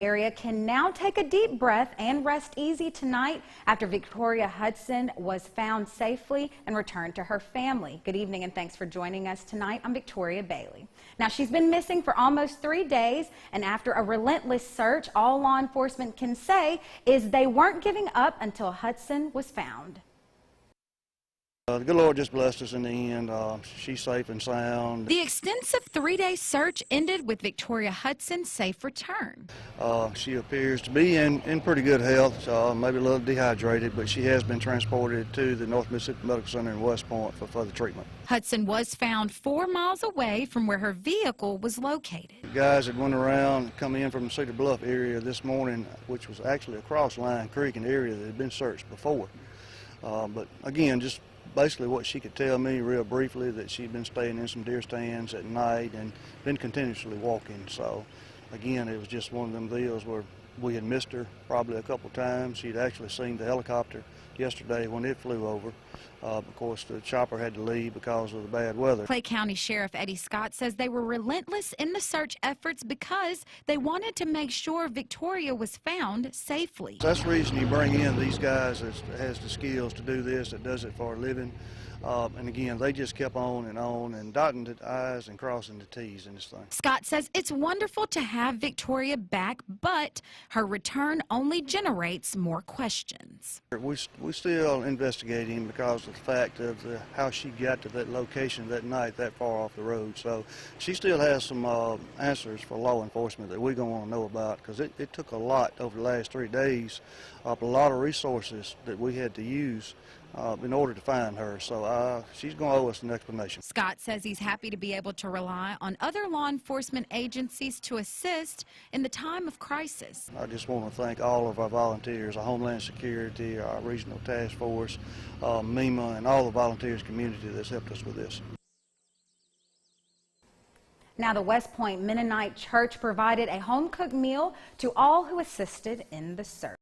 Area can now take a deep breath and rest easy tonight after Victoria Hudson was found safely and returned to her family. Good evening and thanks for joining us tonight. I'm Victoria Bailey. Now, she's been missing for almost 3 days, and after a relentless search, all law enforcement can say is they weren't giving up until Hudson was found. The good Lord just blessed us in the end. She's safe and sound. The extensive 3-day search ended with Victoria Hudson's safe return. She appears to be in pretty good health, maybe a little dehydrated, but she has been transported to the North Mississippi Medical Center in West Point for further treatment. Hudson was found 4 miles away from where her vehicle was located. The guys that went around, come in from the Cedar Bluff area this morning, which was actually across Line Creek, an area that had been searched before. But again, just basically what she could tell me real briefly, that she'd been staying in some deer stands at night and been continuously walking. So again, it was just one of them deals where we had missed her probably a couple times. She'd actually seen the helicopter yesterday when it flew over. Of course, the chopper had to leave because of the bad weather. Clay County Sheriff Eddie Scott says they were relentless in the search efforts because they wanted to make sure Victoria was found safely. That's the reason you bring in these guys that has the skills to do this, that does it for a living. And again, they just kept on and dotting the I's and crossing the T's in this thing. Scott says it's wonderful to have Victoria back, but her return only generates more questions. We still investigating because of the fact of how she got to that location that night that far off the road. So she still has some answers for law enforcement that we're going to want to know about, because it took a lot over the last 3 days, a lot of resources that we had to use in order to find her. So she's going to owe us an explanation. Scott says he's happy to be able to rely on other law enforcement agencies to assist in the time of crisis. I just want to thank all of our volunteers, our Homeland Security, our Regional Task Force, MEMA, and all the volunteers community that's helped us with this. Now, the West Point Mennonite Church provided a home-cooked meal to all who assisted in the search.